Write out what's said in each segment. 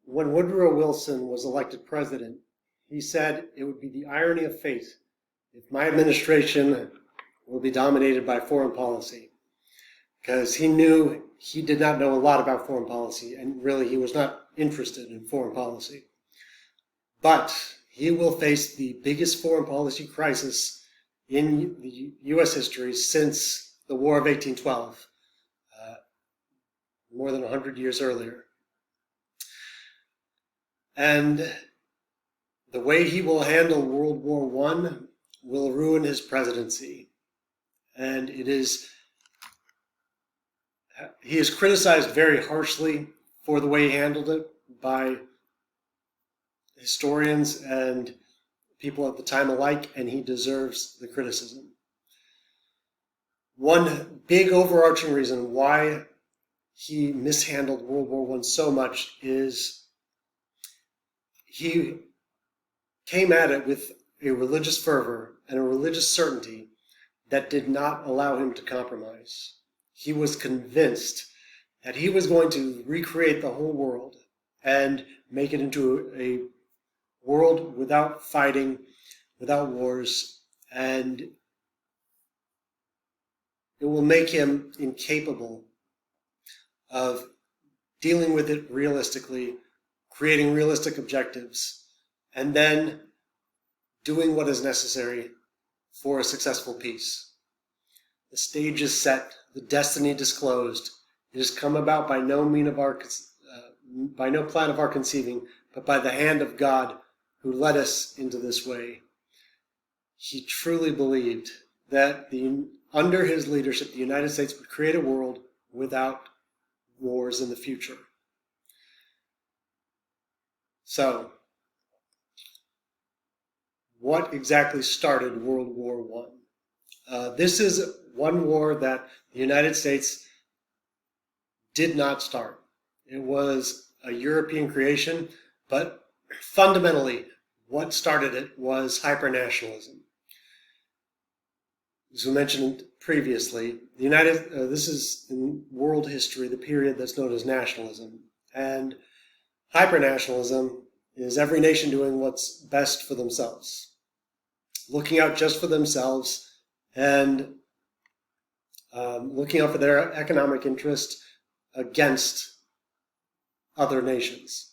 When Woodrow Wilson was elected president, he said it would be the irony of fate if my administration will be dominated by foreign policy, because he knew he did not know a lot about foreign policy, and really he was not interested in foreign policy. But he will face the biggest foreign policy crisis in the U.S. history since the War of 1812, more than 100 years earlier. And the way he will handle World War I will ruin his presidency. And he is criticized very harshly for the way he handled it by historians and people at the time alike, and he deserves the criticism. One big overarching reason why he mishandled World War I so much is he came at it with a religious fervor and a religious certainty that did not allow him to compromise. He was convinced that he was going to recreate the whole world and make it into a world without fighting, without wars, and it will make him incapable of dealing with it realistically, creating realistic objectives, and then doing what is necessary for a successful peace. The stage is set, the destiny disclosed. It has come about by no plan of our conceiving, but by the hand of God who led us into this way. He truly believed that under his leadership, the United States would create a world without wars in the future. So, what exactly started World War I? This is one war that the United States did not start. It was a European creation, but fundamentally, what started it was hypernationalism. As we mentioned previously, this is in world history the period that's known as nationalism. And hypernationalism is every nation doing what's best for themselves, looking out just for themselves and looking out for their economic interest against other nations.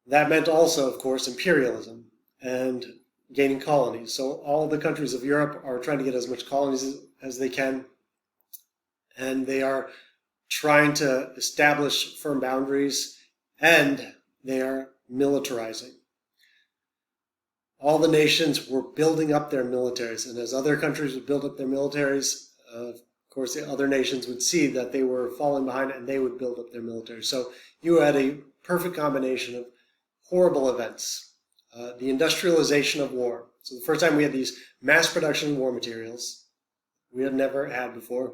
That meant also, of course, imperialism and gaining colonies. So all the countries of Europe are trying to get as much colonies as they can, and they are trying to establish firm boundaries, and they are militarizing. All the nations were building up their militaries, and as other countries would build up their militaries, of course the other nations would see that they were falling behind, and they would build up their militaries. So you had a perfect combination of horrible events. The industrialization of war. So the first time we had these mass production war materials we had never had before.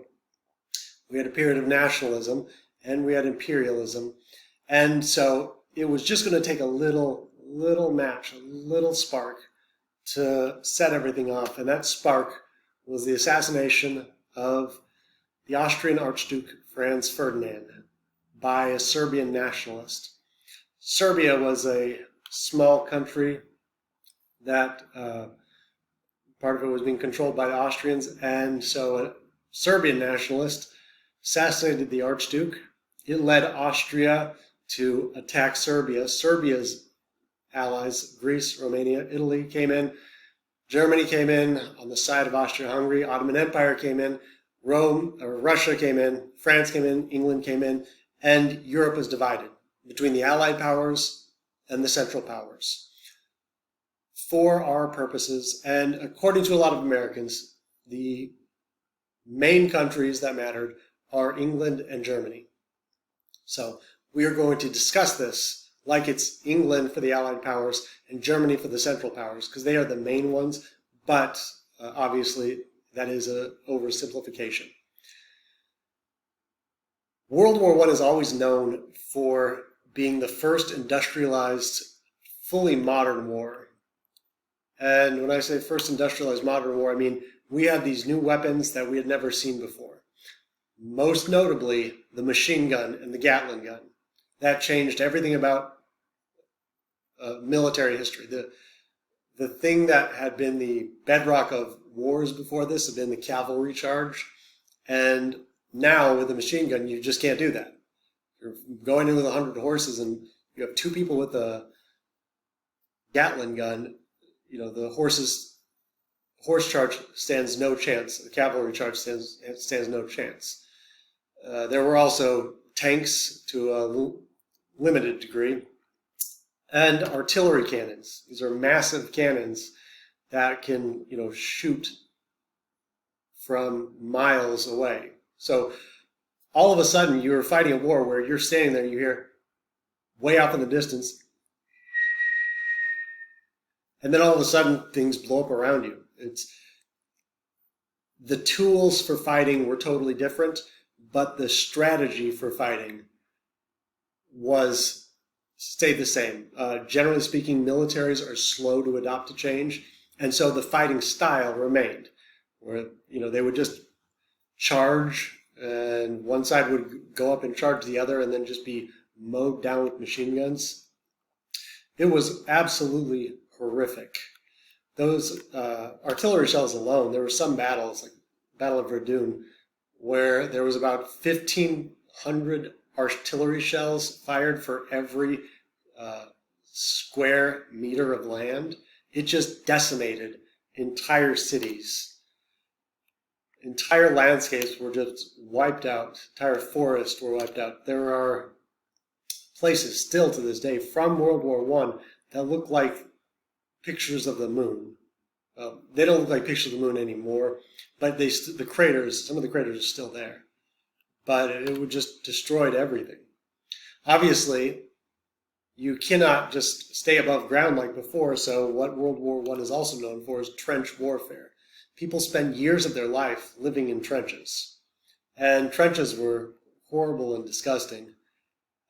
We had a period of nationalism, and we had imperialism. And so it was just going to take a little match, a little spark to set everything off. And that spark was the assassination of the Austrian Archduke Franz Ferdinand by a Serbian nationalist. Serbia was a small country that part of it was being controlled by the Austrians, and so a Serbian nationalist assassinated the Archduke. It led Austria to attack Serbia. Serbia's allies, Greece, Romania, Italy came in. Germany came in on the side of Austria-Hungary. Ottoman Empire came in. Russia came in. France came in. England came in. And Europe was divided between the Allied powers and the Central Powers. For our purposes, and according to a lot of Americans, the main countries that mattered are England and Germany. So we are going to discuss this like it's England for the Allied powers and Germany for the Central Powers, because they are the main ones, but obviously that is an oversimplification. World War I is always known for being the first industrialized, fully modern war. And when I say first industrialized modern war, I mean we had these new weapons that we had never seen before. Most notably, the machine gun and the Gatling gun. that changed everything about military history. The thing that had been the bedrock of wars before this had been the cavalry charge. And now with a machine gun, you just can't do that. You're going in with 100 horses and you have two people with a Gatling gun. The horse charge stands no chance. The cavalry charge stands no chance. There were also tanks to a limited degree, and artillery cannons. These are massive cannons that can, shoot from miles away. So all of a sudden, you're fighting a war where you're standing there, you hear way off in the distance, and then all of a sudden, things blow up around you. The tools for fighting were totally different, but the strategy for fighting stayed the same. Generally speaking, militaries are slow to adopt to change, and so the fighting style remained, where they would just charge, and one side would go up and charge the other, and then just be mowed down with machine guns. It was absolutely horrific. Those artillery shells alone, there were some battles, like Battle of Verdun, where there was about 1,500 artillery shells fired for every square meter of land. It just decimated entire cities. Entire landscapes were just wiped out. Entire forests were wiped out. There are places still to this day from World War I that look like pictures of the moon. They don't look like pictures of the moon anymore, but the craters, some of the craters are still there. But it would just destroyed everything. Obviously, you cannot just stay above ground like before, so what World War I is also known for is trench warfare. People spend years of their life living in trenches, and trenches were horrible and disgusting.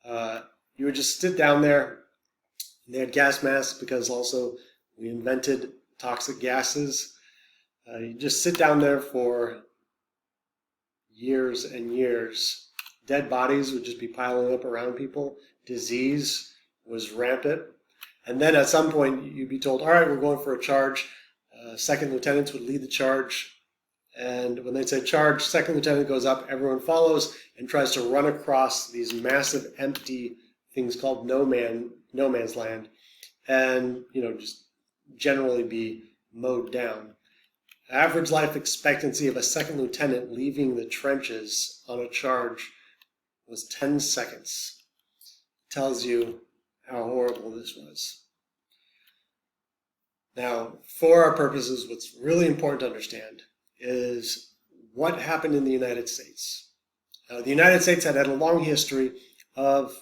You would just sit down there. They had gas masks because also we invented toxic gases. You just sit down there for years and years. Dead bodies would just be piling up around people. Disease was rampant. And then at some point you'd be told, all right, we're going for a charge. Second lieutenants would lead the charge. And when they'd say charge, second lieutenant goes up, everyone follows and tries to run across these massive empty things called no man's land, and just generally be mowed down. Average life expectancy of a second lieutenant leaving the trenches on a charge was 10 seconds. Tells you how horrible this was. Now, for our purposes, what's really important to understand is what happened in the United States. The United States had a long history of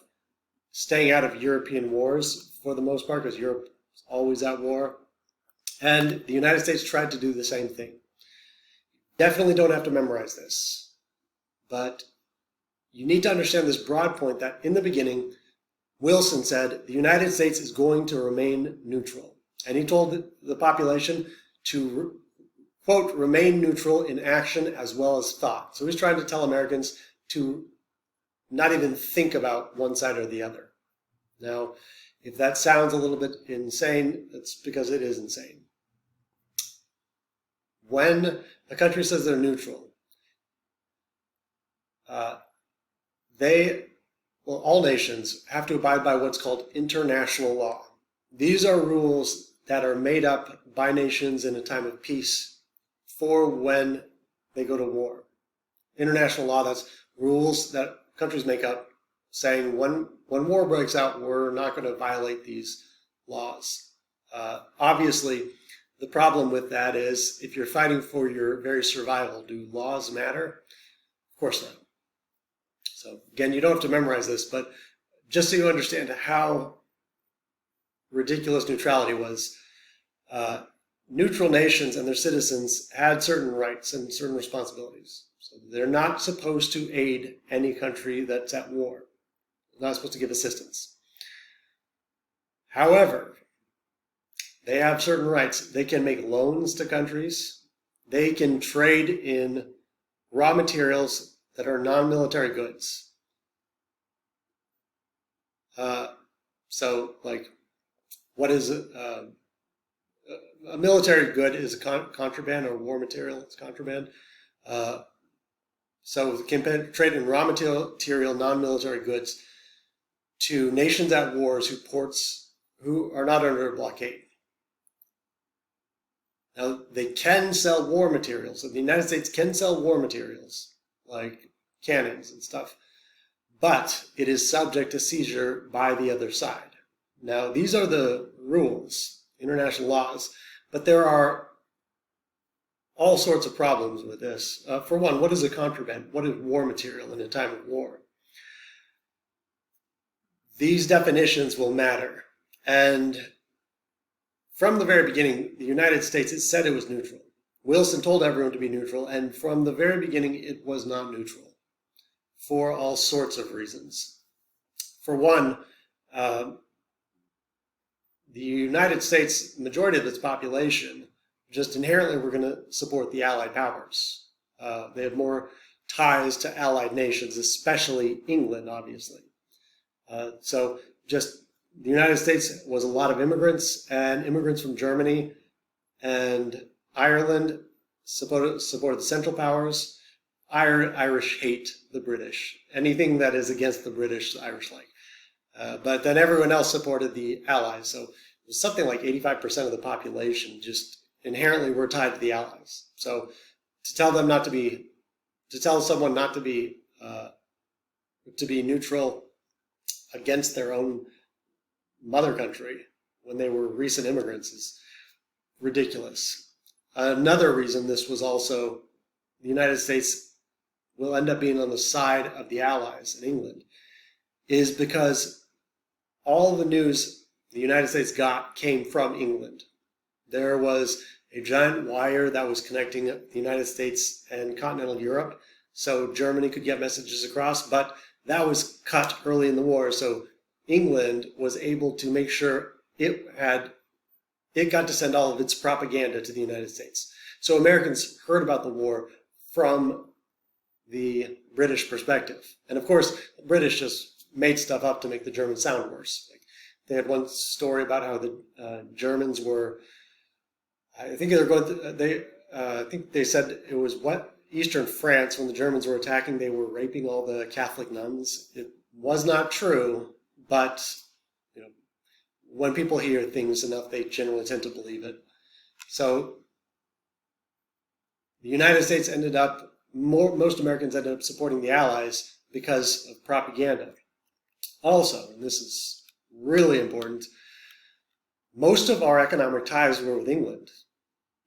staying out of European wars for the most part, because Europe is always at war. And the United States tried to do the same thing. Definitely don't have to memorize this. But you need to understand this broad point that in the beginning, Wilson said the United States is going to remain neutral. And he told the population to, quote, remain neutral in action as well as thought. So he's trying to tell Americans to not even think about one side or the other. Now, if that sounds a little bit insane, it's because it is insane. When a country says they're neutral, all nations have to abide by what's called international law. These are rules that are made up by nations in a time of peace for when they go to war. International law, that's rules that countries make up saying when war breaks out, we're not going to violate these laws. Obviously, the problem with that is if you're fighting for your very survival, do laws matter? Of course not. So again, you don't have to memorize this, but just so you understand how ridiculous neutrality was, neutral nations and their citizens had certain rights and certain responsibilities. So they're not supposed to aid any country that's at war. They're not supposed to give assistance. However, they have certain rights. They can make loans to countries. They can trade in raw materials that are non-military goods. So, like, what is a military good is a contraband, or war material is contraband. So, trade in raw material, non-military goods to nations at wars who are not under a blockade. Now, they can sell war materials. So the United States can sell war materials, like cannons and stuff, but it is subject to seizure by the other side. Now, these are the rules, international laws, but there are all sorts of problems with this. For one, what is a contraband? What is war material in a time of war? These definitions will matter. And from the very beginning, the United States, it said it was neutral. Wilson told everyone to be neutral, and from the very beginning, it was not neutral for all sorts of reasons. For one, the United States, majority of its population, just inherently were going to support the Allied powers. They had more ties to Allied nations, especially England, obviously. So just the United States was a lot of immigrants, and immigrants from Germany and Ireland supported the Central Powers. Irish hate the British. Anything that is against the British, the Irish like. But then everyone else supported the Allies. So it was something like 85% of the population just inherently were tied to the Allies. So to tell someone not to be neutral against their own mother country when they were recent immigrants is ridiculous. Another reason this was also the United States will end up being on the side of the Allies in England is because all the news the United States got came from England. There was a giant wire that was connecting the United States and continental Europe, so Germany could get messages across, but that was cut early in the war, so England was able to make sure it got to send all of its propaganda to the United States. So Americans heard about the war from the British perspective. And of course, the British just made stuff up to make the Germans sound worse. Like, they had one story about how the Germans were, I think they said it was Eastern France, when the Germans were attacking, they were raping all the Catholic nuns. It was not true, but when people hear things enough, they generally tend to believe it. So the United States most Americans ended up supporting the Allies because of propaganda. Also, and this is really important, most of our economic ties were with England.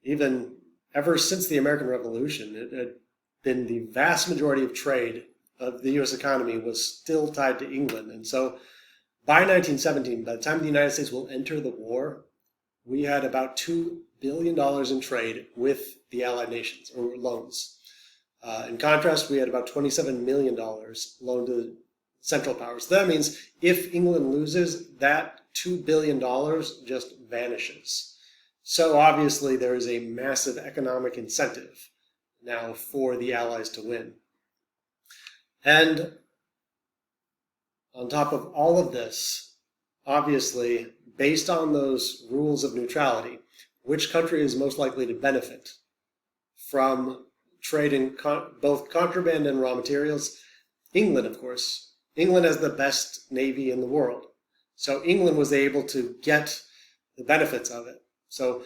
Even ever since the American Revolution, it had been the vast majority of trade of the U.S. economy was still tied to England. And so by 1917, by the time the United States will enter the war, we had about $2 billion in trade with the Allied nations, or loans. In contrast, we had about $27 million loaned to the Central Powers. So that means if England loses, that $2 billion just vanishes. So obviously there is a massive economic incentive now for the Allies to win. And on top of all of this, obviously, based on those rules of neutrality, which country is most likely to benefit from trade in both contraband and raw materials? England, of course. England has the best navy in the world. So England was able to get the benefits of it. So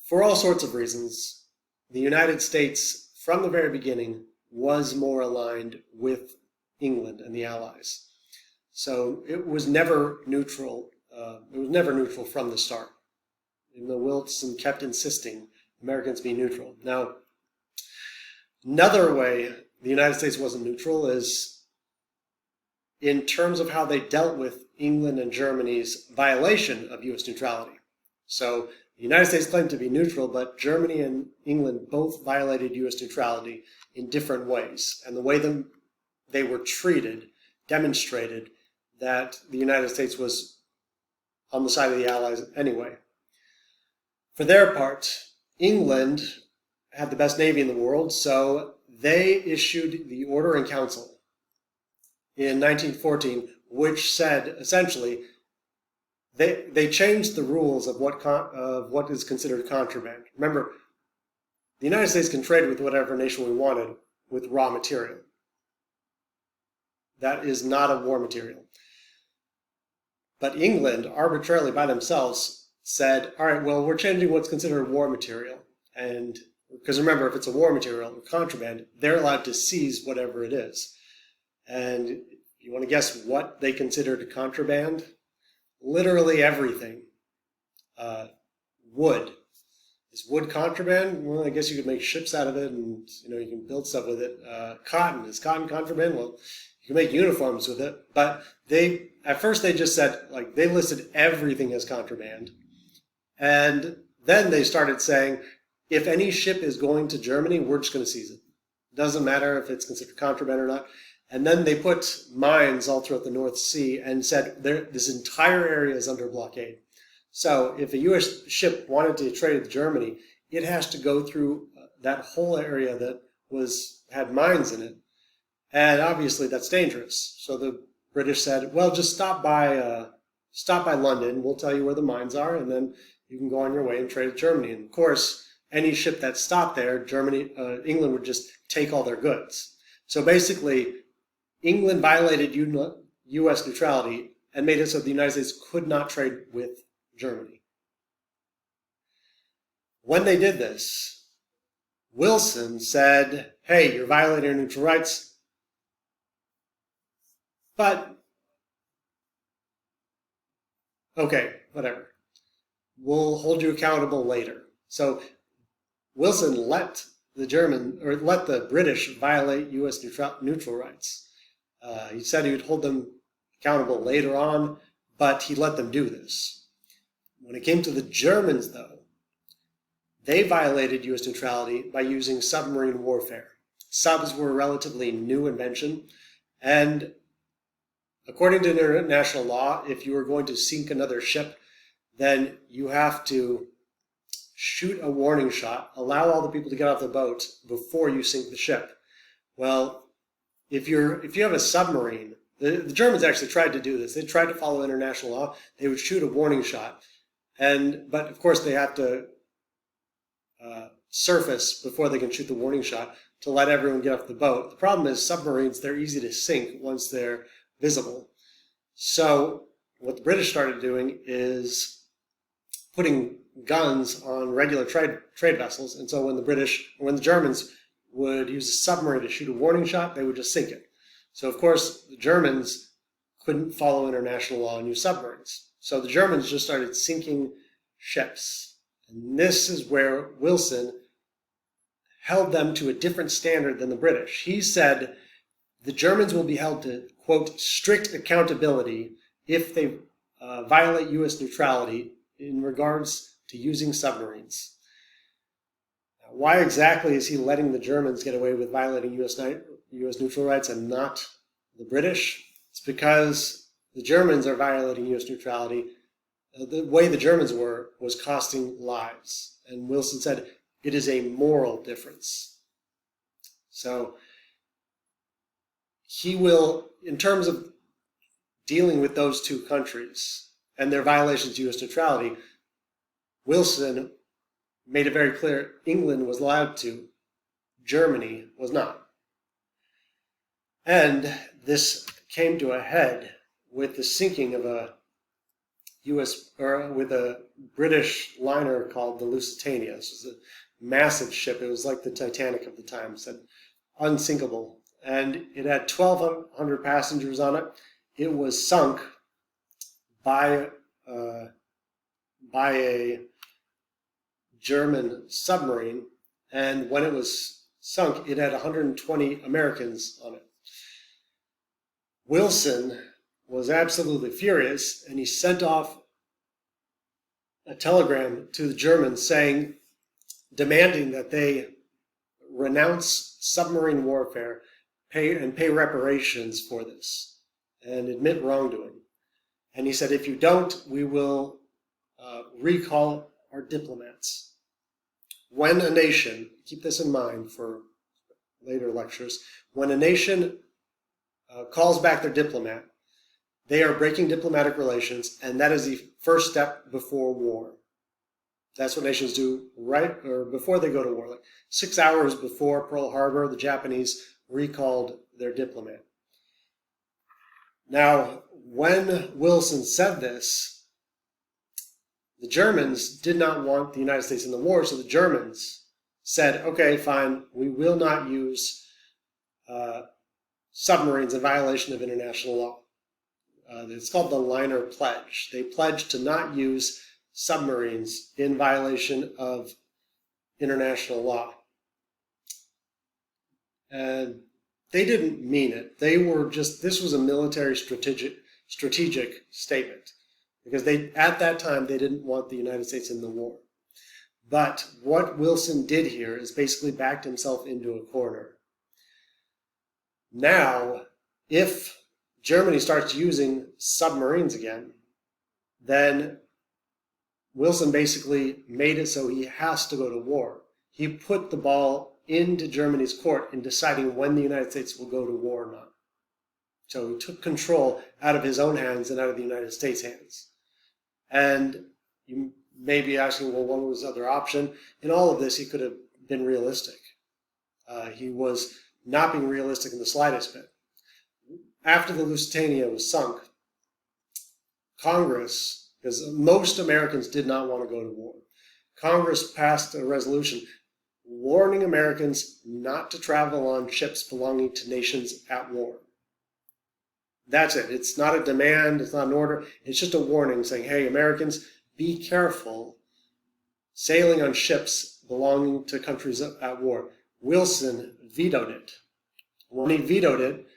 for all sorts of reasons, the United States, from the very beginning, was more aligned with England and the Allies. So it was never neutral. It was never neutral from the start, even though Wilson kept insisting Americans be neutral. Now, another way the United States wasn't neutral is in terms of how they dealt with England and Germany's violation of U.S. neutrality. So the United States claimed to be neutral, but Germany and England both violated U.S. neutrality in different ways. And the way they were treated demonstrated that the United States was on the side of the Allies anyway. For their part, England had the best navy in the world, so they issued the Order in Council in 1914, which said essentially they changed the rules of what is considered contraband. Remember, the United States can trade with whatever nation we wanted with raw material. That is not a war material. But England, arbitrarily by themselves, said, all right, well, we're changing what's considered war material. And because remember, if it's a war material or contraband, they're allowed to seize whatever it is. And you want to guess what they considered contraband? Literally everything. Wood. Is wood contraband? Well, I guess you could make ships out of it, and you can build stuff with it. Cotton. Is cotton contraband? Well, you can make uniforms with it. But at first they just said, like, they listed everything as contraband. And then they started saying, if any ship is going to Germany, we're just going to seize it. Doesn't matter if it's considered contraband or not. And then they put mines all throughout the North Sea and said this entire area is under blockade. So if a U.S. ship wanted to trade with Germany, it has to go through that whole area that had mines in it. And obviously that's dangerous. So the British said, well, just stop by London. We'll tell you where the mines are, and then you can go on your way and trade with Germany. And of course, any ship that stopped there, England would just take all their goods. So basically, England violated U.S. neutrality and made it so the United States could not trade with Germany. When they did this, Wilson said, hey, you're violating our neutral rights, but okay, whatever. We'll hold you accountable later. So Wilson let the British violate U.S. neutral rights. He said he would hold them accountable later on, but he let them do this. When it came to the Germans, though, they violated U.S. neutrality by using submarine warfare. Subs were a relatively new invention, and according to international law, if you were going to sink another ship, then you have to shoot a warning shot, allow all the people to get off the boat before you sink the ship. Well, if you have a submarine, the Germans actually tried to do this. They tried to follow international law. They would shoot a warning shot, but of course they have to surface before they can shoot the warning shot to let everyone get off the boat. The problem is submarines, they're easy to sink once they're visible. So what the British started doing is putting guns on regular trade vessels, and so when the Germans would use a submarine to shoot a warning shot, they would just sink it. So of course the Germans couldn't follow international law and use submarines. So the Germans just started sinking ships. And this is where Wilson held them to a different standard than the British. He said the Germans will be held to, quote, strict accountability if they violate U.S. neutrality in regards to using submarines. Now, why exactly is he letting the Germans get away with violating U.S. neutral rights and not the British? It's because the Germans are violating U.S. neutrality. The way the Germans were was costing lives. And Wilson said it is a moral difference. So he will, in terms of dealing with those two countries and their violations of U.S. neutrality, Wilson made it very clear England was allowed to, Germany was not. And this came to a head with the sinking of with a British liner called the Lusitania. This was a massive ship. It was like the Titanic of the time, said unsinkable. And it had 1,200 passengers on it. It was sunk by a German submarine, and when it was sunk, it had 120 Americans on it. Wilson was absolutely furious, and he sent off a telegram to the Germans demanding that they renounce submarine warfare, pay reparations for this, and admit wrongdoing. And he said, if you don't, we will recall our diplomats. When a nation, keep this in mind for later lectures, when a nation calls back their diplomat, they are breaking diplomatic relations, and that is the first step before war. That's what nations do right or before they go to war. Like 6 hours before Pearl Harbor, the Japanese recalled their diplomat. Now, when Wilson said this, the Germans did not want the United States in the war, so the Germans said, okay, fine, we will not use submarines in violation of international law. It's called the Liner Pledge. They pledged to not use submarines in violation of international law. And they didn't mean it. They were just, this was a military strategic statement. Because at that time, they didn't want the United States in the war. But what Wilson did here is basically backed himself into a corner. Now, if Germany starts using submarines again, then Wilson basically made it so he has to go to war. He put the ball into Germany's court in deciding when the United States will go to war or not. So he took control out of his own hands and out of the United States' hands. And you may be asking, well, what was the other option? In all of this, he could have been realistic. He was not being realistic in the slightest bit. After the Lusitania was sunk, Congress, because most Americans did not want to go to war, Congress passed a resolution warning Americans not to travel on ships belonging to nations at war. That's it. It's not a demand. It's not an order. It's just a warning saying, hey, Americans, be careful sailing on ships belonging to countries at war. Wilson vetoed it. When he vetoed it,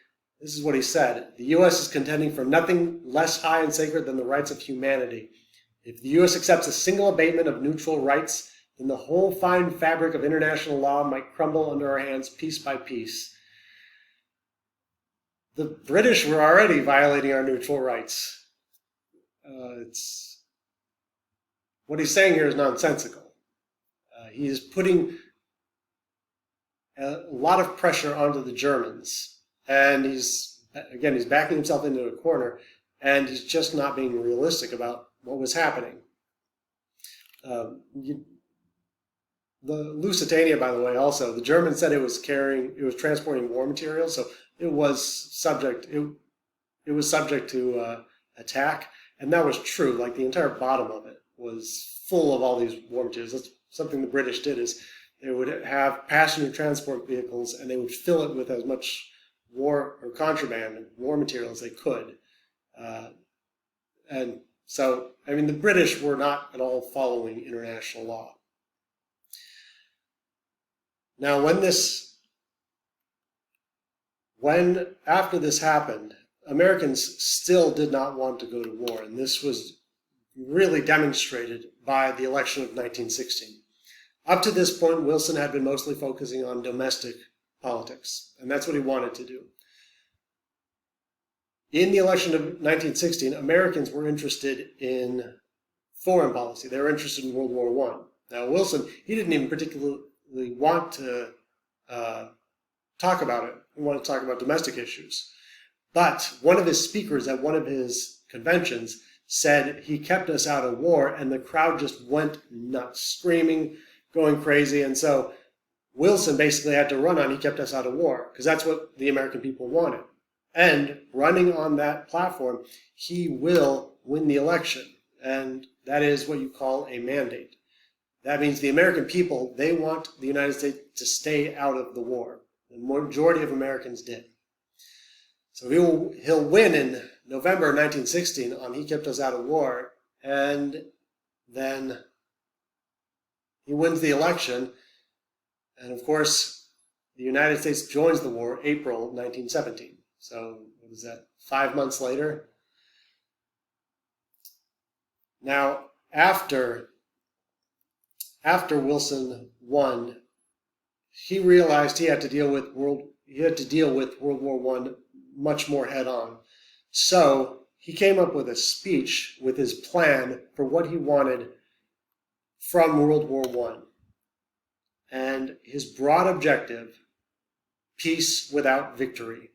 this is what he said. The U.S. is contending for nothing less high and sacred than the rights of humanity. If the U.S. accepts a single abatement of neutral rights, then the whole fine fabric of international law might crumble under our hands piece by piece. The British were already violating our neutral rights. What he's saying here is nonsensical. He is putting a lot of pressure onto the Germans, and he's backing himself into a corner, and he's just not being realistic about what was happening. The Lusitania, by the way, also, the Germans said it was transporting war materials, so it was subject to attack, and that was true. Like the entire bottom of it was full of all these war materials. That's something the British did, is they would have passenger transport vehicles, and they would fill it with as much war or contraband and war material as they could. And so, I mean, the British were not at all following international law. Now, after this happened, Americans still did not want to go to war, and this was really demonstrated by the election of 1916. Up to this point, Wilson had been mostly focusing on domestic politics, and that's what he wanted to do. In the election of 1916, Americans were interested in foreign policy. They were interested in World War I. Now, Wilson, he didn't even particularly want to talk about it. He wanted to talk about domestic issues. But one of his speakers at one of his conventions said he kept us out of war, and the crowd just went nuts, screaming, going crazy. And so Wilson basically had to run on, he kept us out of war, because that's what the American people wanted. And running on that platform, he will win the election. And that is what you call a mandate. That means the American people, they want the United States to stay out of the war. The majority of Americans did. So he'll win in November 1916 on He Kept Us Out of War, and then he wins the election. And of course, the United States joins the war April 1917. So what is that, 5 months later? Now, after Wilson won, he realized he had to deal with World War I much more head on. So he came up with a speech with his plan for what he wanted from World War I. And his broad objective, peace without victory.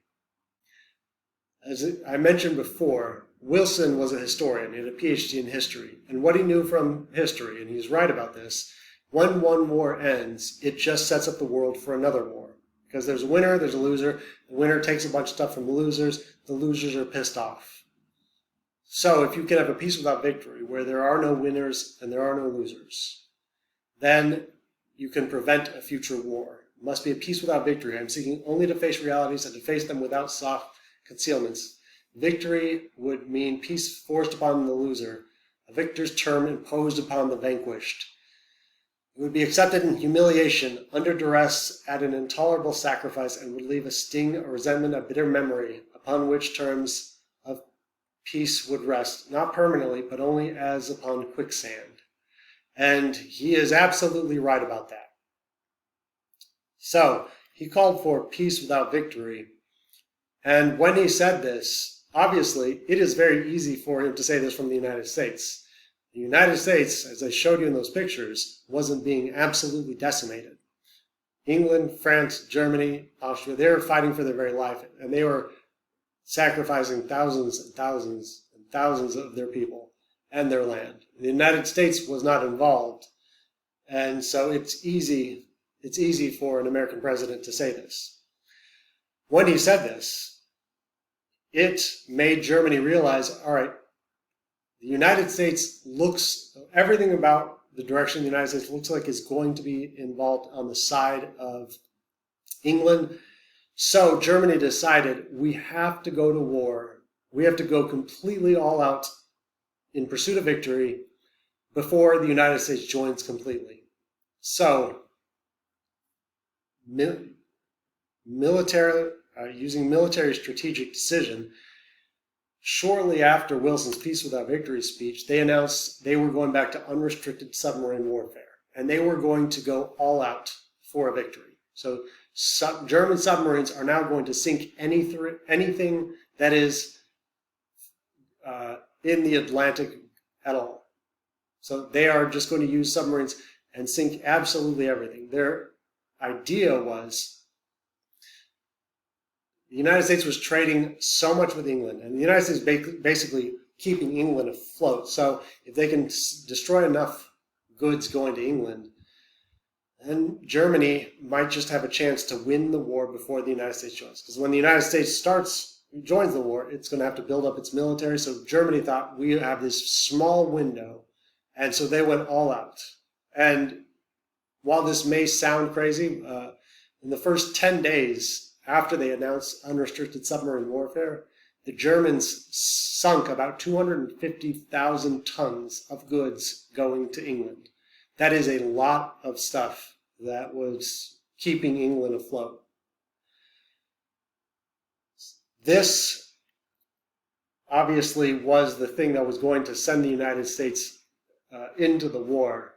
As I mentioned before, Wilson was a historian. He had a PhD in history. And what he knew from history, and he's right about this, when one war ends, it just sets up the world for another war. Because there's a winner, there's a loser. The winner takes a bunch of stuff from the losers are pissed off. So if you can have a peace without victory, where there are no winners and there are no losers, then you can prevent a future war. It must be a peace without victory. I'm seeking only to face realities and to face them without soft concealments. Victory would mean peace forced upon the loser, a victor's term imposed upon the vanquished. It would be accepted in humiliation, under duress, at an intolerable sacrifice, and would leave a sting, a resentment, a bitter memory, upon which terms of peace would rest, not permanently, but only as upon quicksand. And he is absolutely right about that. So, he called for peace without victory. And when he said this, obviously, it is very easy for him to say this from the United States. The United States, as I showed you in those pictures, wasn't being absolutely decimated. England, France, Germany, Austria, they were fighting for their very life, and they were sacrificing thousands and thousands and thousands of their people and their land. The United States was not involved, and so it's easy for an American president to say this. When he said this, it made Germany realize, all right, the United States everything about the direction of the United States looks like is going to be involved on the side of England. So Germany decided, we have to go to war. We have to go completely all out in pursuit of victory before the United States joins completely. So, using military strategic decision, shortly after Wilson's Peace Without Victory speech, they announced they were going back to unrestricted submarine warfare, and they were going to go all out for a victory. So German submarines are now going to sink anything that is in the Atlantic at all. So they are just going to use submarines and sink absolutely everything. Their idea was, the United States was trading so much with England, and the United States basically keeping England afloat. So if they can destroy enough goods going to England, then Germany might just have a chance to win the war before the United States joins. Because when the United States joins the war, it's going to have to build up its military. So Germany thought, we have this small window, and so they went all out. And while this may sound crazy, in the first 10 days after they announced unrestricted submarine warfare, the Germans sunk about 250,000 tons of goods going to England. That is a lot of stuff that was keeping England afloat. This obviously was the thing that was going to send the United States into the war.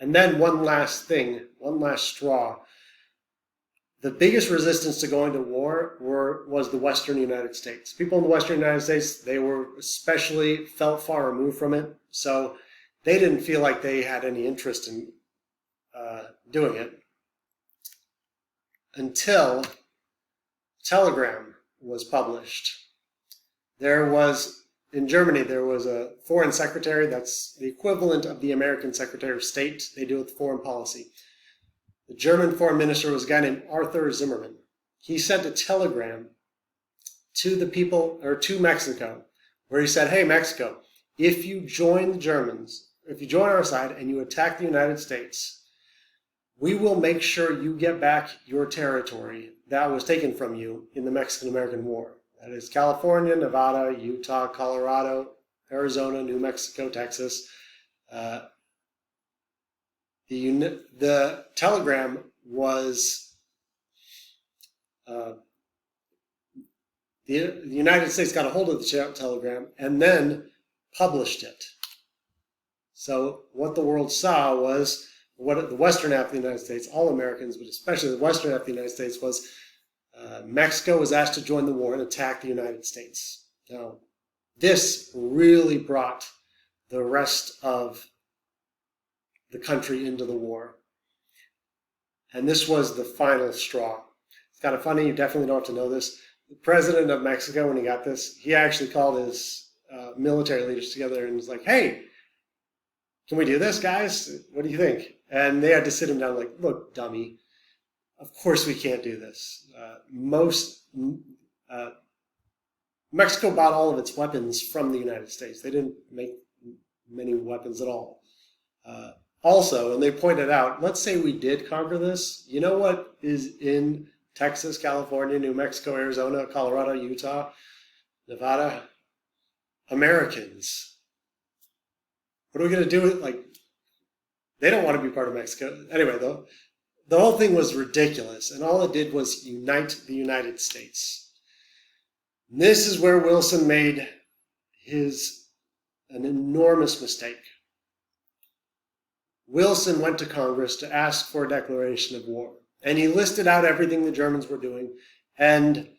And then one last thing, one last straw. The biggest resistance to going to war was the Western United States. People in the Western United States, they were especially felt far removed from it, so they didn't feel like they had any interest in doing it until Telegram was published. In Germany, there was a foreign secretary that's the equivalent of the American Secretary of State. They deal with foreign policy. The German foreign minister was a guy named Arthur Zimmermann. He sent a telegram to the people, or to Mexico, where he said, hey, Mexico, if you join the Germans, if you join our side and you attack the United States, we will make sure you get back your territory that was taken from you in the Mexican-American War. That is California, Nevada, Utah, Colorado, Arizona, New Mexico, Texas. The telegram was, the United States got a hold of the telegram and then published it. So what the world saw was, what the western half of the United States, all Americans, but especially the western half of the United States, was Mexico was asked to join the war and attack the United States. Now, this really brought the rest of the country into the war. And this was the final straw. It's kind of funny, you definitely don't have to know this. the president of Mexico, when he got this, he actually called his military leaders together and was like, "Hey, can we do this, guys? What do you think?" And they had to sit him down, like, "Look, dummy, of course we can't do this. Mexico bought all of its weapons from the United States. They didn't make many weapons at all. Also, and they pointed out, let's say we did conquer this. You know what is in Texas, California, New Mexico, Arizona, Colorado, Utah, Nevada? Americans. What are we going to do with, like, they don't want to be part of Mexico. Anyway, though, the whole thing was ridiculous, and all it did was unite the United States. And this is where Wilson made an enormous mistake. Wilson went to Congress to ask for a declaration of war, and he listed out everything the Germans were doing, and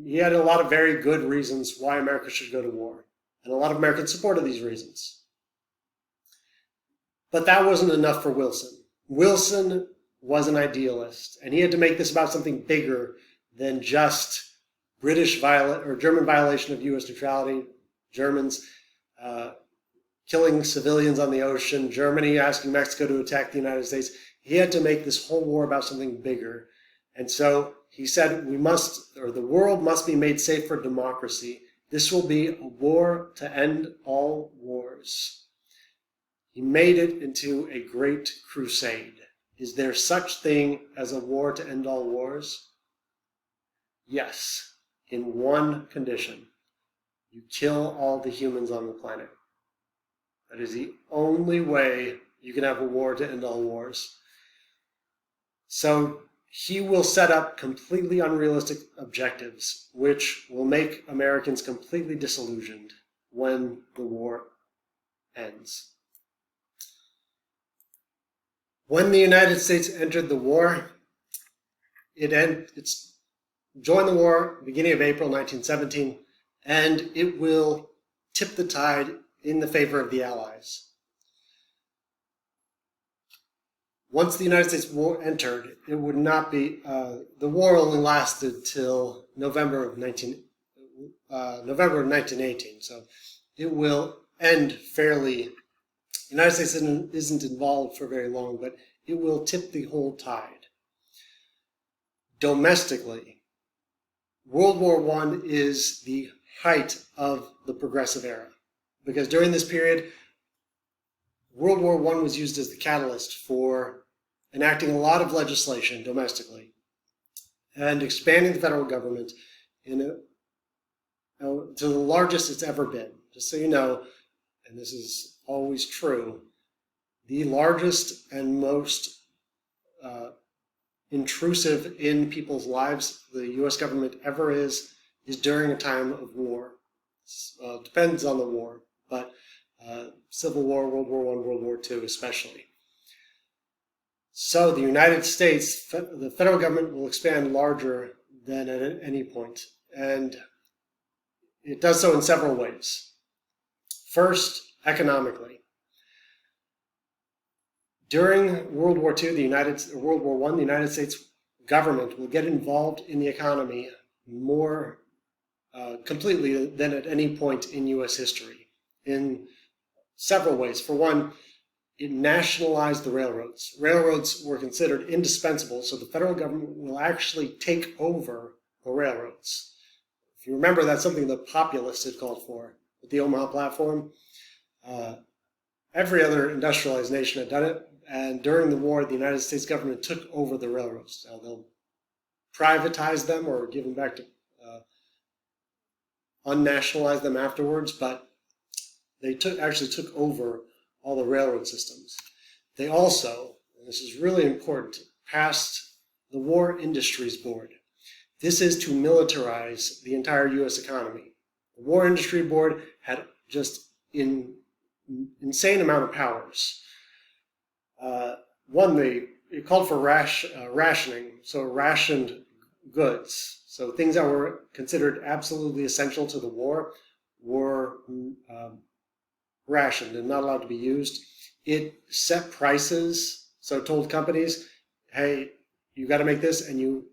he had a lot of very good reasons why America should go to war, and a lot of Americans supported these reasons. But that wasn't enough for Wilson. Wilson was an idealist, and he had to make this about something bigger than just German violation of U.S. neutrality, Germans killing civilians on the ocean, Germany asking Mexico to attack the United States. He had to make this whole war about something bigger. And so he said the world must be made safe for democracy. This will be a war to end all wars. He made it into a great crusade. Is there such thing as a war to end all wars? Yes, in one condition. You kill all the humans on the planet. That is the only way you can have a war to end all wars. So he will set up completely unrealistic objectives, which will make Americans completely disillusioned when the war ends. When the United States entered the war, it's joined the war beginning of April 1917, and it will tip the tide in the favor of the Allies. Once the United States war entered, it would not be, the war only lasted till November of 1918, so it will end fairly. The United States isn't involved for very long, but it will tip the whole tide. Domestically, World War I is the height of the progressive era, because during this period, World War I was used as the catalyst for enacting a lot of legislation domestically and expanding the federal government to the largest it's ever been. Just so you know, and this is always true, the largest and most intrusive in people's lives the U.S. government ever is during a time of war. Depends on the war, but Civil War, World War I, World War II especially. So the United States, the federal government will expand larger than at any point, and it does so in several ways. First, economically. During World War II, World War I, the United States government will get involved in the economy more completely than at any point in U.S. history in several ways. For one, it nationalized the railroads. Railroads were considered indispensable, so the federal government will actually take over the railroads. If you remember, that's something the populists had called for with the Omaha Platform. Every other industrialized nation had done it, and during the war, the United States government took over the railroads. Now, they'll privatize them or give them back to unnationalize them afterwards, but they actually took over all the railroad systems. They also, and this is really important, passed the War Industries Board. This is to militarize the entire U.S. economy. The War Industry Board had just insane amount of powers. One, it called for rationing, so rationed goods. So things that were considered absolutely essential to the war were rationed and not allowed to be used. It set prices, so it told companies, hey, you got to make this, and you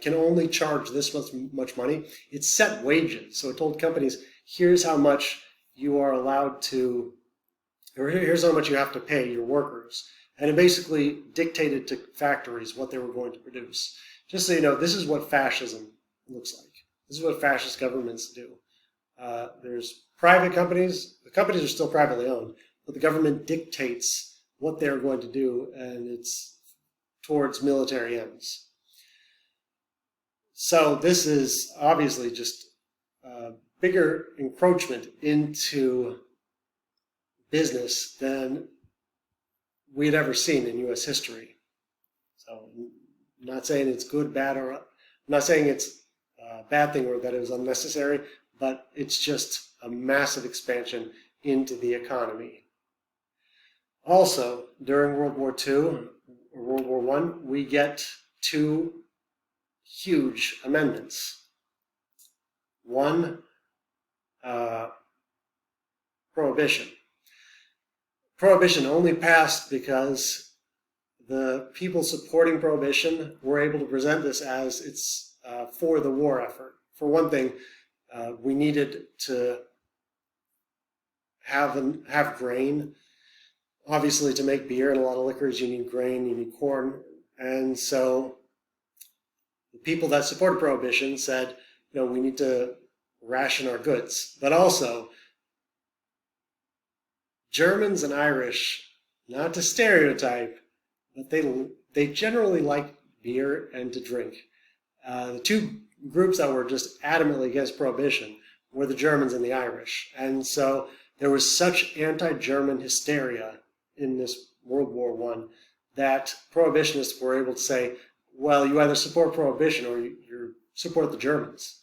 can only charge this much money. It set wages. So it told companies, here's how much you are allowed to, or here's how much you have to pay your workers. And it basically dictated to factories what they were going to produce. Just so you know, this is what fascism looks like. This is what fascist governments do. There's private companies. The companies are still privately owned, but the government dictates what they're going to do, and it's towards military ends. So this is obviously just bigger encroachment into business than we had ever seen in U.S. history. So I'm not saying it's good, bad, or I'm not saying it's a bad thing or that it was unnecessary, but it's just a massive expansion into the economy. Also, during World War II or World War I, we get two huge amendments. One, prohibition. Prohibition only passed because the people supporting prohibition were able to present this as it's for the war effort. For one thing, we needed to have grain. Obviously, to make beer and a lot of liquors, you need grain, you need corn. And so the people that supported prohibition said, we need to ration our goods. But also, Germans and Irish, not to stereotype, but they generally like beer and to drink. The two groups that were just adamantly against prohibition were the Germans and the Irish. And so there was such anti-German hysteria in this World War I that prohibitionists were able to say, well, you either support prohibition or you support the Germans.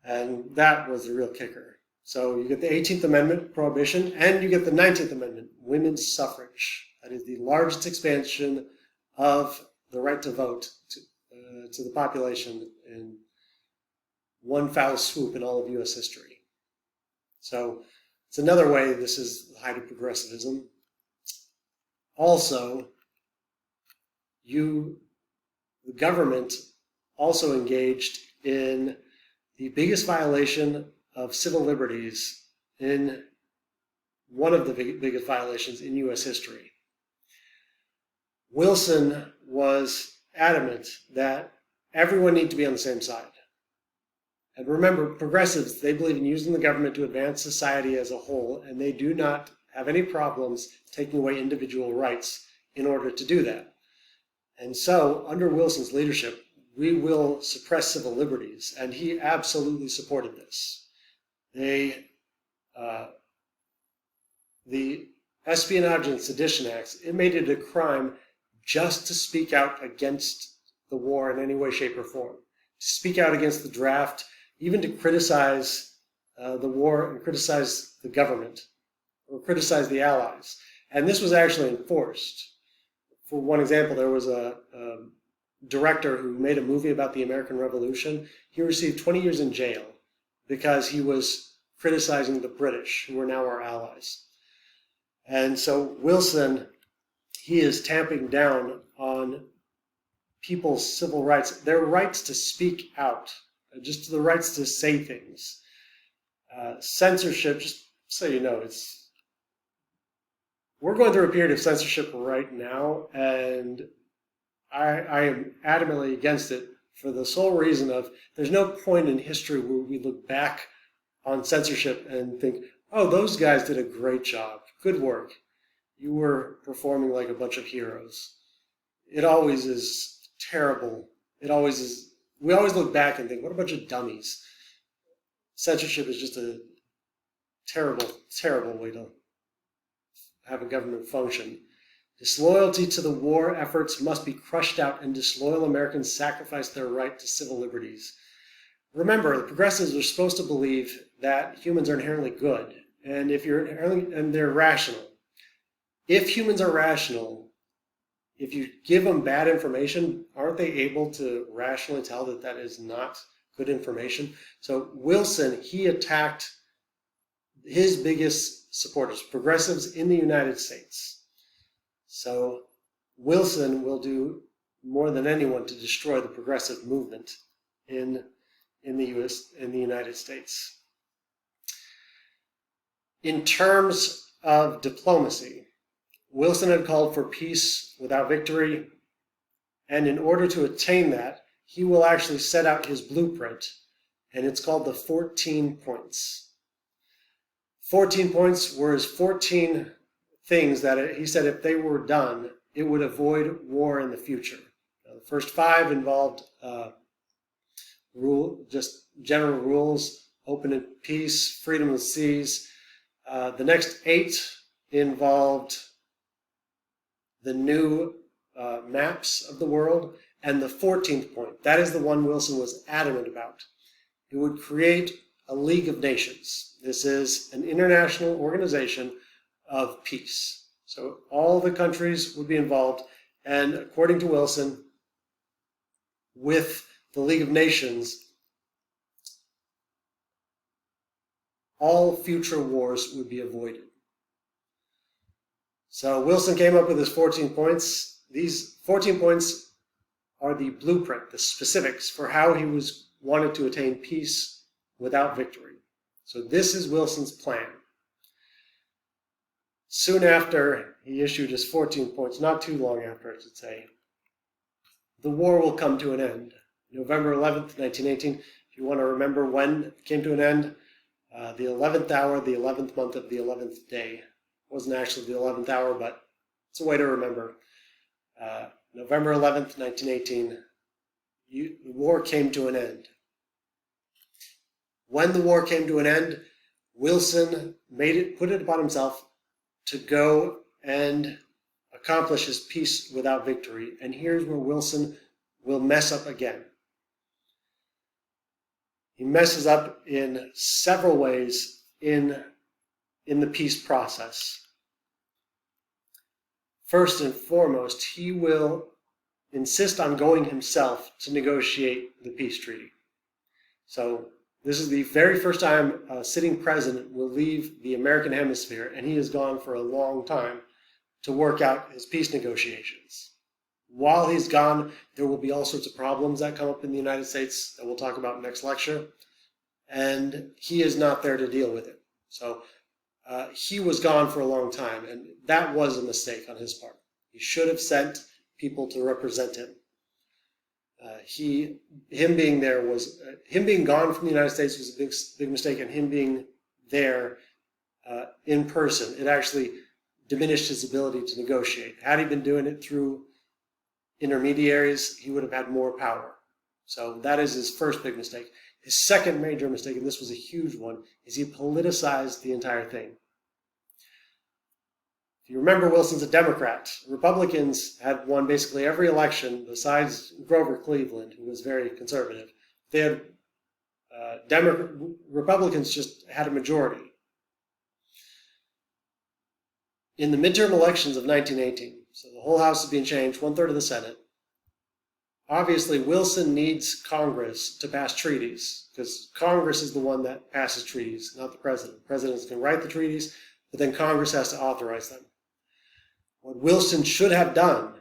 And that was the real kicker. So you get the 18th Amendment, prohibition, and you get the 19th Amendment, women's suffrage. That is the largest expansion of the right to vote to the population in one foul swoop in all of U.S. history. So it's another way this is the height of progressivism. Also, the government also engaged in the biggest violation of civil liberties in one of the biggest violations in U.S. history. Wilson was adamant that everyone needed to be on the same side. And remember, progressives, they believe in using the government to advance society as a whole, and they do not have any problems taking away individual rights in order to do that. And so, under Wilson's leadership, we will suppress civil liberties, and he absolutely supported this. The Espionage and Sedition Acts, it made it a crime just to speak out against the war in any way, shape, or form. To speak out against the draft, even to criticize the war and criticize the government, or criticize the Allies. And this was actually enforced. For one example, there was a director who made a movie about the American Revolution. He received 20 years in jail because he was criticizing the British, who are now our allies. And so Wilson, he is tamping down on people's civil rights, their rights to speak out, just the rights to say things. Censorship, just so you know, we're going through a period of censorship right now, and I am adamantly against it for the sole reason of there's no point in history where we look back on censorship and think, oh, those guys did a great job. Good work. You were performing like a bunch of heroes. It always is terrible. It always is. We always look back and think, what a bunch of dummies. Censorship is just a terrible, terrible way to have a government function. Disloyalty to the war efforts must be crushed out, and disloyal Americans sacrifice their right to civil liberties. Remember, the progressives are supposed to believe that humans are inherently good, and they're rational. If humans are rational, if you give them bad information, aren't they able to rationally tell that that is not good information? So Wilson, he attacked his biggest supporters, progressives in the United States. So Wilson will do more than anyone to destroy the progressive movement in the United States. In terms of diplomacy, Wilson had called for peace without victory, and in order to attain that, he will actually set out his blueprint, and it's called the 14 Points. 14 points were his 14 things that he said if they were done, it would avoid war in the future. Now, the first 5 involved just general rules, open and peace, freedom of the seas. The next 8 involved the new maps of the world, and the 14th point, that is the one Wilson was adamant about. It would create a League of Nations. This is an international organization of peace. So all the countries would be involved, and according to Wilson, with the League of Nations, all future wars would be avoided. So Wilson came up with his 14 points. These 14 points are the blueprint, the specifics for how he wanted to attain peace without victory. So this is Wilson's plan. Soon after he issued his 14 points, not too long after, I should say, the war will come to an end. November 11th, 1918, if you want to remember when it came to an end, the 11th hour, the 11th month of the 11th day. It wasn't actually the 11th hour, but it's a way to remember. November 11th, 1918, the war came to an end. When the war came to an end, Wilson put it upon himself to go and accomplish his peace without victory. And here's where Wilson will mess up again. He messes up in several ways in the peace process. First and foremost, he will insist on going himself to negotiate the peace treaty. So this is the very first time a sitting president will leave the American hemisphere, and he has gone for a long time to work out his peace negotiations. While he's gone, there will be all sorts of problems that come up in the United States that we'll talk about next lecture, and he is not there to deal with it. So he was gone for a long time, and that was a mistake on his part. He should have sent people to represent him. Him being gone from the United States was a big mistake, and him being there in person, it actually diminished his ability to negotiate. Had he been doing it through intermediaries, he would have had more power. So that is his first big mistake. His second major mistake, and this was a huge one, is he politicized the entire thing. If you remember, Wilson's a Democrat. Republicans had won basically every election besides Grover Cleveland, who was very conservative. They had Republicans just had a majority. In the midterm elections of 1918, so the whole House is being changed, 1/3 of the Senate. Obviously, Wilson needs Congress to pass treaties, because Congress is the one that passes treaties, not the president. The president can write the treaties, but then Congress has to authorize them. What Wilson should have done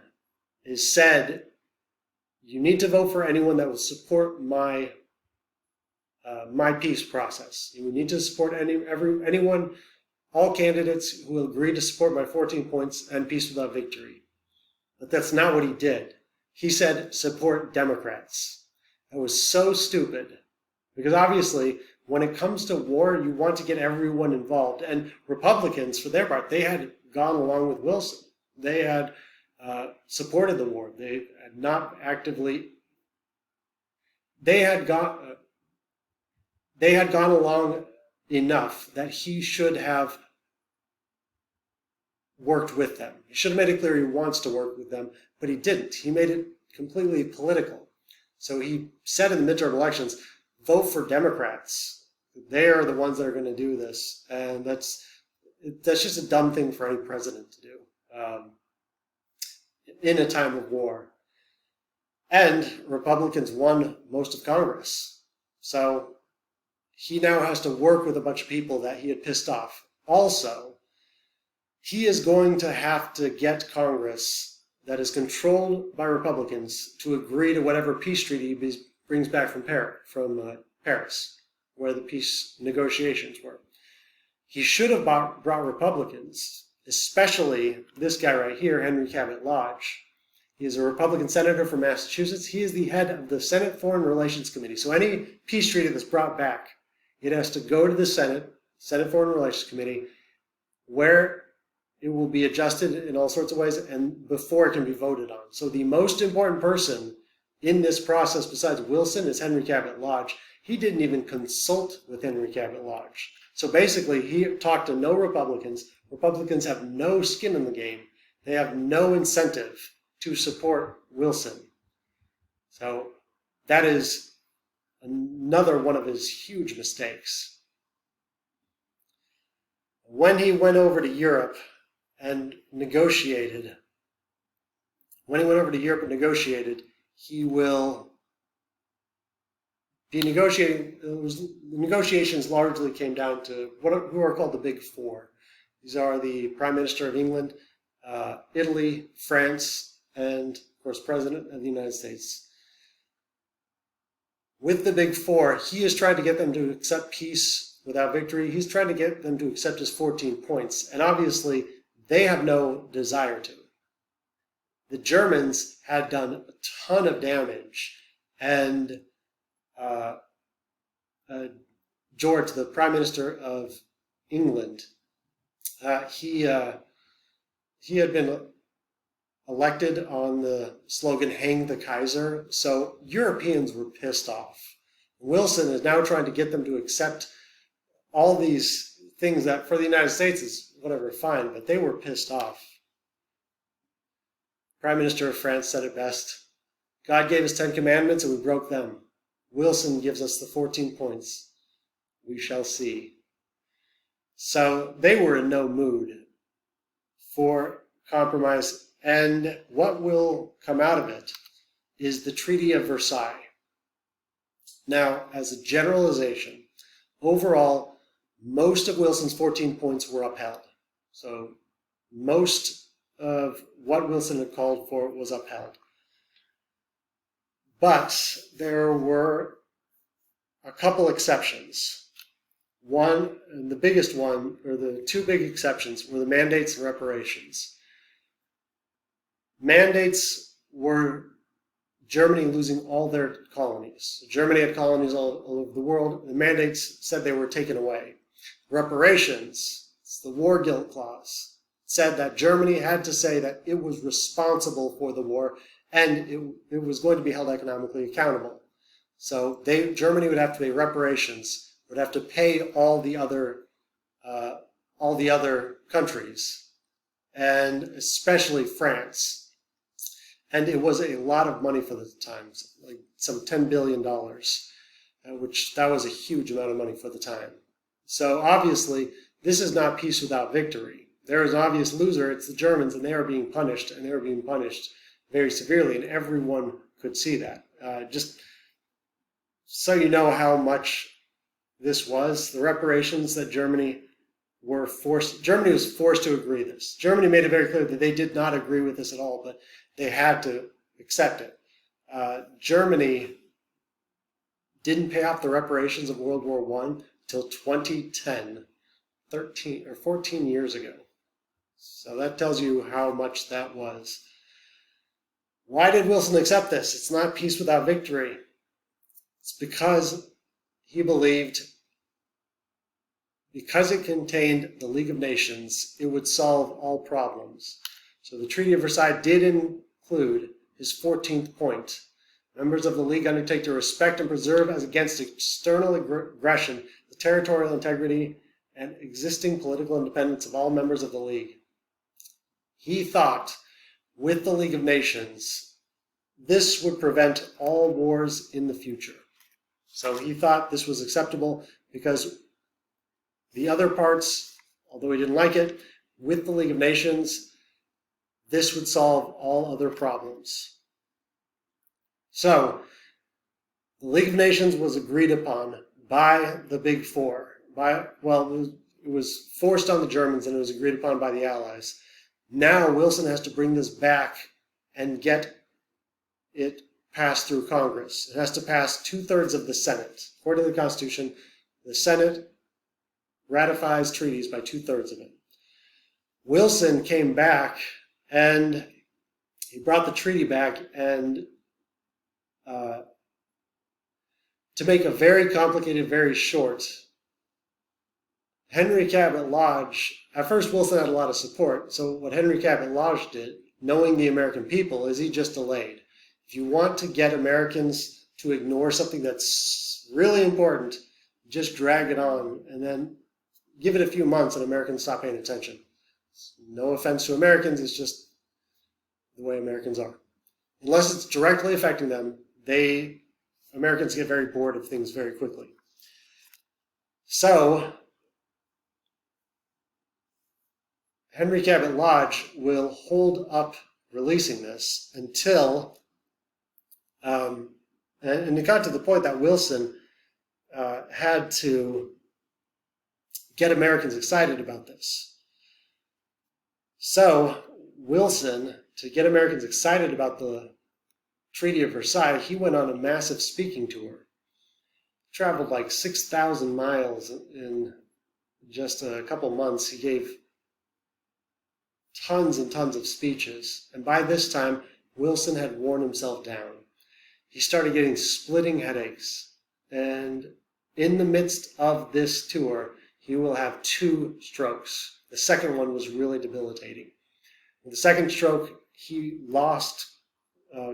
is said, you need to vote for anyone that will support my peace process. You need to support anyone, all candidates who will agree to support my 14 points and peace without victory. But that's not what he did. He said, support Democrats. That was so stupid, because obviously, when it comes to war, you want to get everyone involved. And Republicans, for their part, they had gone along with Wilson. They had supported the war. They had not actively. They had gone along enough that he should have worked with them. He should have made it clear he wants to work with them, but he didn't. He made it completely political. So he said in the midterm elections, vote for Democrats. They are the ones that are going to do this. And that's just a dumb thing for any president to do in a time of war. And Republicans won most of Congress. So he now has to work with a bunch of people that he had pissed off. Also, he is going to have to get Congress, that is controlled by Republicans to agree to whatever peace treaty he brings back from Paris, where the peace negotiations were. He should have brought Republicans, especially this guy right here, Henry Cabot Lodge. He is a Republican senator from Massachusetts. He is the head of the Senate Foreign Relations Committee. So any peace treaty that's brought back, it has to go to the Senate Foreign Relations Committee, where it will be adjusted in all sorts of ways and before it can be voted on. So the most important person in this process besides Wilson is Henry Cabot Lodge. He didn't even consult with Henry Cabot Lodge. So basically, he talked to no Republicans. Republicans have no skin in the game. They have no incentive to support Wilson. So that is another one of his huge mistakes. When he went over to Europe and negotiated, he will be negotiating. The negotiations largely came down to who are called the Big Four. These are the Prime Minister of England, Italy, France, and of course, President of the United States. With the Big Four, he has tried to get them to accept peace without victory. He's trying to get them to accept his 14 points, and obviously, they have no desire to. The Germans had done a ton of damage, and George, the Prime Minister of England, he had been elected on the slogan "Hang the Kaiser," so Europeans were pissed off. Wilson is now trying to get them to accept all these things that for the United States is whatever, fine, but they were pissed off. Prime Minister of France said it best: God gave us 10 commandments and we broke them. Wilson gives us the 14 points. We shall see. So they were in no mood for compromise, and what will come out of it is the Treaty of Versailles. Now, as a generalization, overall, most of Wilson's 14 points were upheld. So most of what Wilson had called for was upheld. But there were a couple exceptions. One, and the biggest one, or the two big exceptions, were the mandates and reparations. Mandates were Germany losing all their colonies. Germany had colonies all over the world. The mandates said they were taken away. Reparations, it's the war guilt clause, said that Germany had to say that it was responsible for the war and it was going to be held economically accountable. So Germany would have to pay reparations, would have to pay all the other countries, and especially France. And it was a lot of money for the time, like some $10 billion, which that was a huge amount of money for the time. So obviously, this is not peace without victory. There is an obvious loser, it's the Germans, and they are being punished, and they are being punished very severely, and everyone could see that. Just so you know how much this was, the reparations that Germany was forced to agree to this. Germany made it very clear that they did not agree with this at all, but they had to accept it. Germany didn't pay off the reparations of World War I until 2010, 14 years ago. So that tells you how much that was. Why did Wilson accept this? It's not peace without victory. It's because he believed, because it contained the League of Nations, it would solve all problems. So the Treaty of Versailles did include his 14th point. Members of the League undertake to respect and preserve as against external aggression the territorial integrity and existing political independence of all members of the League. He thought, with the League of Nations, this would prevent all wars in the future. So he thought this was acceptable because the other parts, although he didn't like it, with the League of Nations, this would solve all other problems. So, the League of Nations was agreed upon by the Big Four. It was forced on the Germans and it was agreed upon by the Allies. Now Wilson has to bring this back and get it passed through Congress. It has to pass 2/3 of the Senate. According to the Constitution, the Senate ratifies treaties by 2/3 of it. Wilson came back and he brought the treaty back, and to make a very complicated, very short, Henry Cabot Lodge, at first Wilson had a lot of support, so what Henry Cabot Lodge did, knowing the American people, is he just delayed. If you want to get Americans to ignore something that's really important, just drag it on and then give it a few months and Americans stop paying attention. No offense to Americans, it's just the way Americans are. Unless it's directly affecting them, Americans get very bored of things very quickly. So, Henry Cabot Lodge will hold up releasing this until, and it got to the point that Wilson had to get Americans excited about this. So, Wilson, to get Americans excited about the Treaty of Versailles, he went on a massive speaking tour. Traveled like 6,000 miles in just a couple months. He gave tons and tons of speeches. And by this time, Wilson had worn himself down. He started getting splitting headaches. And in the midst of this tour, he will have 2 strokes. The second one was really debilitating. With the second stroke, he lost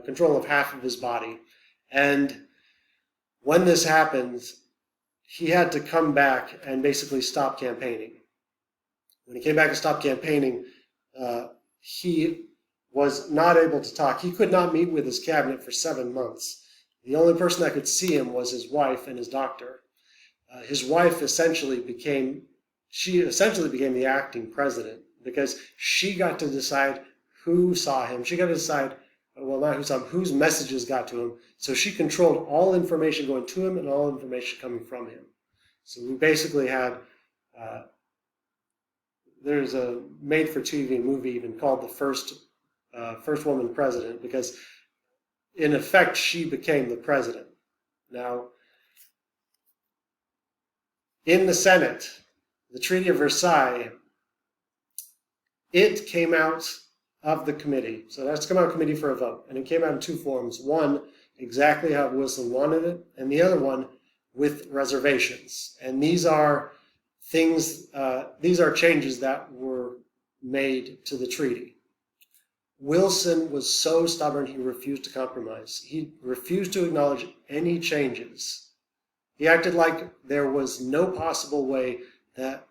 control of half of his body. And when this happened, he had to come back and basically stop campaigning. When he came back and stopped campaigning, he was not able to talk. He could not meet with his cabinet for 7 months. The only person that could see him was his wife and his doctor. His wife essentially became the acting president because she got to decide who saw him. She got to decide, well, not who saw him, whose messages got to him. So she controlled all information going to him and all information coming from him. So we basically had, there's a made-for-TV movie even called The First Woman President, because in effect she became the president. Now, in the Senate, the Treaty of Versailles, it came out of the committee. So that's come out of committee for a vote. And it came out in 2 forms. One, exactly how Wilson wanted it, and the other one with reservations. And these are things, these are changes that were made to the treaty. Wilson was so stubborn he refused to compromise. He refused to acknowledge any changes. He acted like there was no possible way that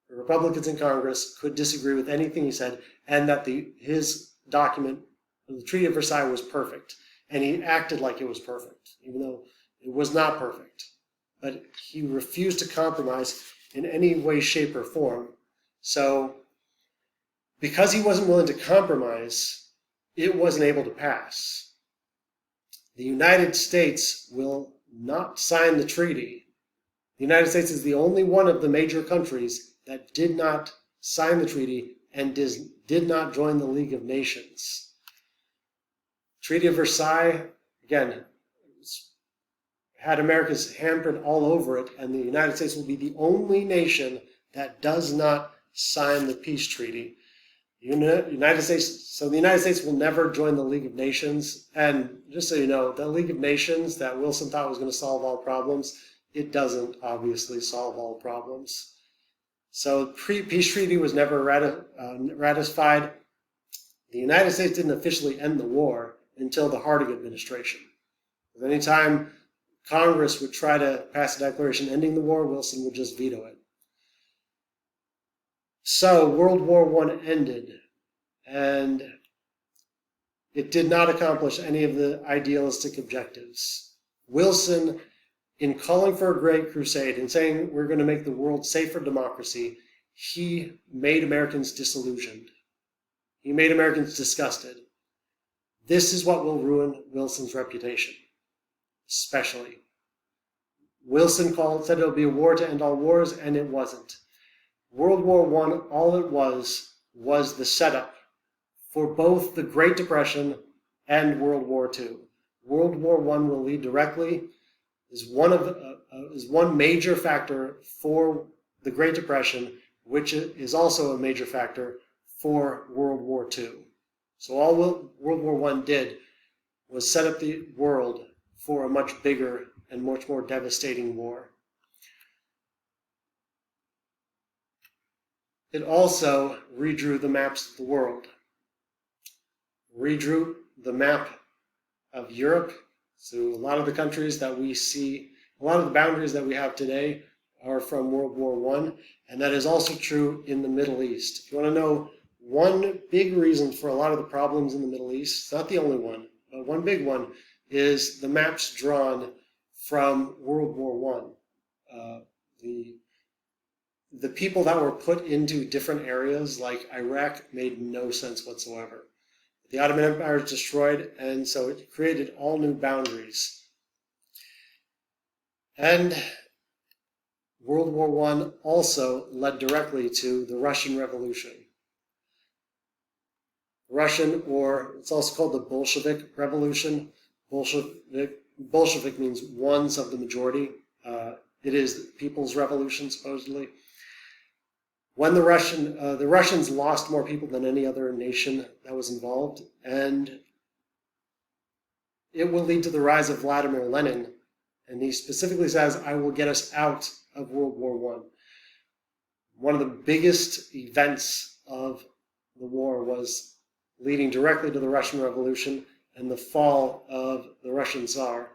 the Republicans in Congress could disagree with anything he said, and that his document, the Treaty of Versailles, was perfect. And he acted like it was perfect, even though it was not perfect. But he refused to compromise in any way, shape, or form. So, because he wasn't willing to compromise, it wasn't able to pass. The United States will not sign the treaty. The United States is the only one of the major countries that did not sign the treaty and did not join the League of Nations. Treaty of Versailles, again, had America's handprint all over it, and the United States will be the only nation that does not sign the peace treaty. The United States will never join the League of Nations. And just so you know, the League of Nations that Wilson thought was going to solve all problems, it doesn't obviously solve all problems. So peace treaty was never ratified. The United States didn't officially end the war until the Harding administration. Anytime Congress would try to pass a declaration ending the war, Wilson would just veto it. So World War I ended, and it did not accomplish any of the idealistic objectives. Wilson, in calling for a great crusade and saying we're going to make the world safe for democracy, he made Americans disillusioned. He made Americans disgusted. This is what will ruin Wilson's reputation, especially. Wilson said it would be a war to end all wars, and it wasn't. World War I, all it was the setup for both the Great Depression and World War II. World War I will lead directly, is one major factor for the Great Depression, which is also a major factor for World War II. So all World War I did was set up the world for a much bigger and much more devastating war. It also redrew the maps of the world, redrew the map of Europe. So a lot of the countries that we see, a lot of the boundaries that we have today are from World War I, and that is also true in the Middle East. If you want to know one big reason for a lot of the problems in the Middle East, it's not the only one, but one big one is the maps drawn from World War I. The people that were put into different areas like Iraq made no sense whatsoever. The Ottoman Empire was destroyed, and so it created all new boundaries. And World War I also led directly to the Russian Revolution. Russian, or it's also called the Bolshevik Revolution. Bolshevik means ones of the majority. It is the People's Revolution, supposedly. When the Russians lost more people than any other nation that was involved, and it will lead to the rise of Vladimir Lenin. And he specifically says, "I will get us out of World War I." One of the biggest events of the war was leading directly to the Russian Revolution and the fall of the Russian Tsar.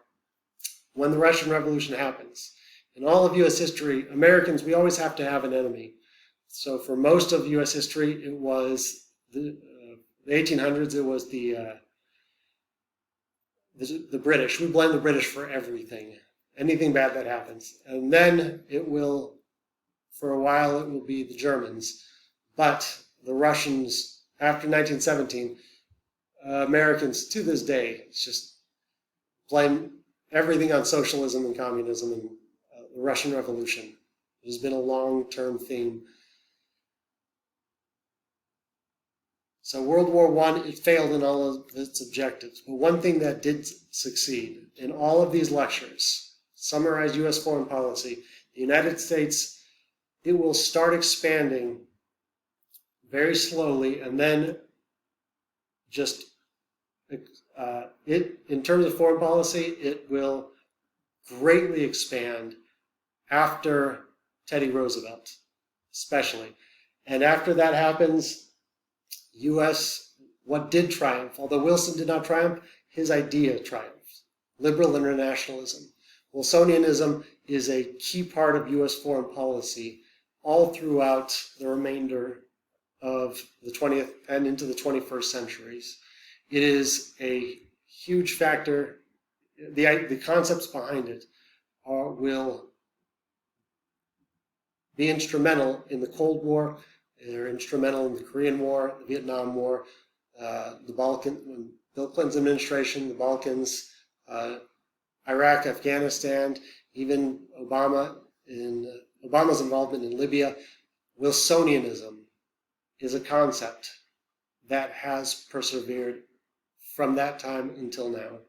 When the Russian Revolution happens, in all of U.S. history, Americans, we always have to have an enemy. So for most of U.S. history, it was the 1800s, it was the British. We blame the British for everything, anything bad that happens. And then it will, for a while, it will be the Germans. But the Russians, after 1917, Americans, to this day, just blame everything on socialism and communism and the Russian Revolution. It has been a long-term theme. So World War I, it failed in all of its objectives. But one thing that did succeed in all of these lectures, summarize U.S. foreign policy, the United States, it will start expanding very slowly, and then just, in terms of foreign policy, it will greatly expand after Teddy Roosevelt, especially. And after that happens, U.S., what did triumph? Although Wilson did not triumph, his idea triumphed. Liberal internationalism. Wilsonianism is a key part of U.S. foreign policy all throughout the remainder of the 20th and into the 21st centuries. It is a huge factor. The concepts behind it will be instrumental in the Cold War. They're instrumental in the Korean War, the Vietnam War, the Balkan, Bill Clinton's administration, the Balkans, Iraq, Afghanistan, even Obama's involvement in Libya. Wilsonianism is a concept that has persevered from that time until now.